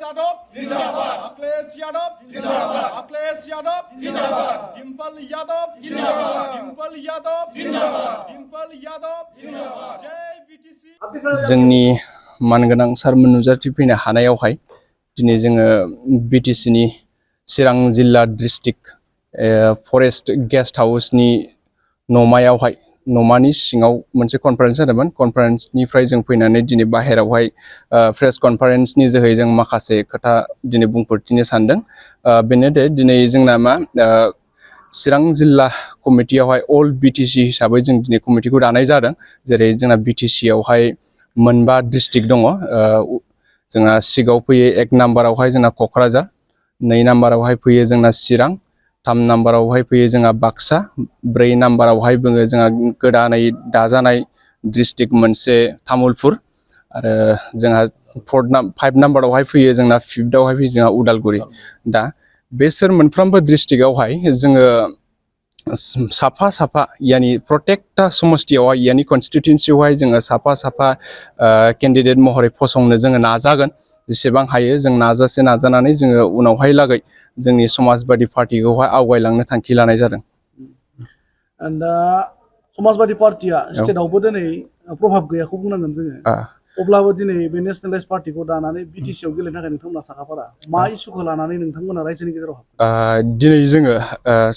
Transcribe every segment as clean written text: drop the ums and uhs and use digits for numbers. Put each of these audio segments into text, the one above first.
यादव जिंदाबाद अखिलेश यादव जिंदाबाद अखिलेश यादव जिंदाबाद डिंपल यादव जिंदाबाद डिंपल यादव जिंदाबाद डिंपल यादव जिंदाबाद जय बीटीसी जोंनि मानगोनां सारमोन नुजाथि फैनो हानायावहाय दिनै जोङो बीटीसीनि चिरां जिल्ला डिस्ट्रिक्ट फरेस्ट गेस्ट हाउसनि न'मायावहाय न'मानि सिङाव मोनसे कनफारेन्स जादोंमोन। कनफारेन्सनिफ्राय जों फैनानै दिनै बाहेरावहाय प्रेस कनफारेन्सनि जोहै जों माखासे खोथा दिनै बुंफोरथिनो सानदों। बेनो दे दिनै जोंना मा चिरां जिल्ला कमिटियावहाय अल बीटीसी हिसाबै जों दिनै कमिटिखौ दानाय जादों। जेरै जोंना बीटीसीयावहाय मोनबा डिस्ट्रिक्ट दङ। जोंना सिगाङाव फैयो 1 नाम्बारावहाय जोंना क'क्राझार, 2 नाम्बारावहाय फैयो जोंना चिरां, 3 नाम्बारावहाय फैयो जोंहा बाक्सा, 4 नाम्बारावहाय बुङो जोंहा गोदानै दाजानाय डिस्ट्रिक्ट मोनसे तामुलपुर, आरो जोंहा 5 नाम्बारावहाय फैयो जोंना 5आवहाय फैयो जोंहा उदालगुरि। दा बेसोर मोनफ्रोमबो डिस्ट्रिक्टआवहाय जोङो साफा साफा यानि प्रत्येकटा समस्तियावहाय यानि कन्स्टिट्युएन्सियावहाय जोङो साफा साफा केन्डिडेट महरै फसंनो जोङो नाजागोन। जेसेबां हायो जों नाजानानै जोङो उनावहाय लागै जोंनि समाजबादि पार्टिखौहाय आवगायलांनो थांखि लानाय जादों। दा समाजबादि पार्टिया स्टेटआवबो दिनै प्रभाब गैयाखौ बुंनांगोन जोङो। अब्लाबो दिनै बे नेशनेलाइज पार्टिखौ दानानै बीटीसीआव गेलेनो थाखाय नोंथांमोना साखाफारा मा इसुखौ लानानै नोंथांमोना रायजोनि गेजेराव दिनै जोङो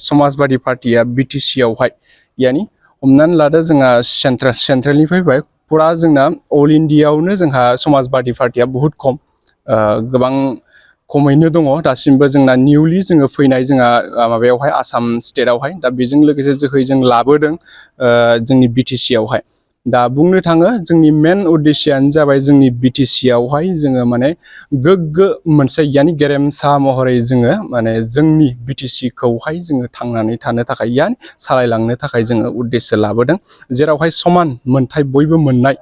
समाजबादि पार्टिया बीटीसीआवहाय यानि हमनानै लादो जोंहा सेन्ट्रेलनिफ्राय फैबाय फुरा जोंना अल इन्डियायावनो जोंहा समाजबादि पार्टिया बहुत खम, गोबां खमैनो दङ दासिमबो जोंना निउलि जोङो फैनाय जोंहा माबायावहाय आसाम स्टेटआवहाय। दा बेजों लोगोसे जोहै जों लाबोदों जोंनि बीटीसीआवहाय। दा बुंनो थाङो जोंनि मेन उद्देश्यआनो जाबाय जोंनि बीटीसीआवहाय जोङो माने गोग्गो मोनसे यानि गेरेमसा महरै जोङो माने जोंनि बीटीसीखौहाय जोङो थांनानै थानो थाखाय यानि सालायलांनो थाखाय जोङो उद्देश्य लाबोदों। जेरावहाय समान मोनथाय बयबो मोननाय,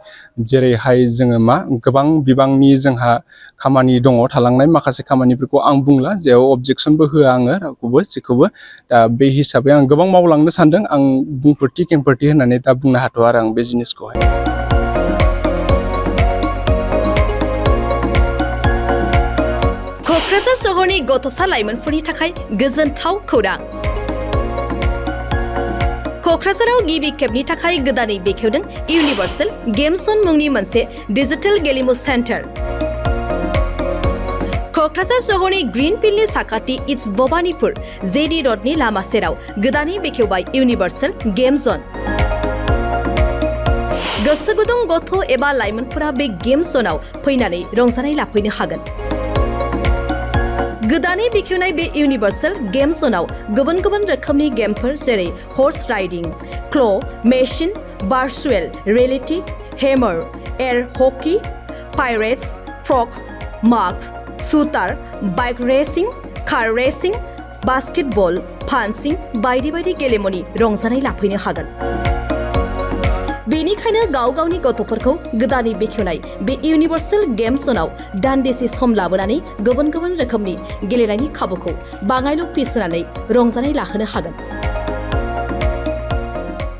जेरैहाय जोङो मा गोबां बिबांनि जोंहा खामानि दङ थालांनाय माखासे खामानिफोरखौ आं बुंला, जेराव अबजेक्सनबो होआ आङो रावखौबो जेखौबो। दा बे हिसाबै आं गोबां मावलांनो सानदों। आं बुंफोरथि खेंफोरथि होननानै दा बुंनो हाथ'आ आरो आं बे जिनिसखौहाय। क'क्राझार सहरनि गथ'सा लाइमोनफोरनि थाखाय गोजोनथाव खौरां। क'क्राझाराव गिबि खेबनि थाखाय गोदानै बेखेवदों इउनिभार्सेल गेम जन मुंनि मोनसे डिजिटेल गेलेमु सेन्टार। क'क्राझार सहरनि ग्रीन फिल्डनि साखाथि इट्स भबानिपुर जेडी रडनि लामा सेराव गोदानै बेखेवबाय इउनिभार्सेल गेम जन। गोसो गुदुं गथ' एबा लाइमोनफोरा बे गेम जनाव फैनानै रंजानाय लाफैनो हागोन। गोदानै बेखेवनाय बे इउनिभार्सेल गेम जनाव गुबुन गुबुन रोखोमनि गेमफोर जेरै horse riding, claw' machine, virtual reality, hammer, air hockey, pirates, frog, माग, shooter, bike racing, car racing, basketball, punching बायदि बायदि गेलेमुनि रंजानाय लाफैनो हागोन। बेनिखायनो गाव गावनि गथ'फोरखौ गोदानै बेखेवनाय बे इउनिभार्सेल गेम जनाव दान्दिसे सम लाबोनानै गुबुन गुबुन रोखोमनि गेलेनायनि खाबुखौ बाङायल' फिस होनानै रंजानाय लाहोनो हागोन।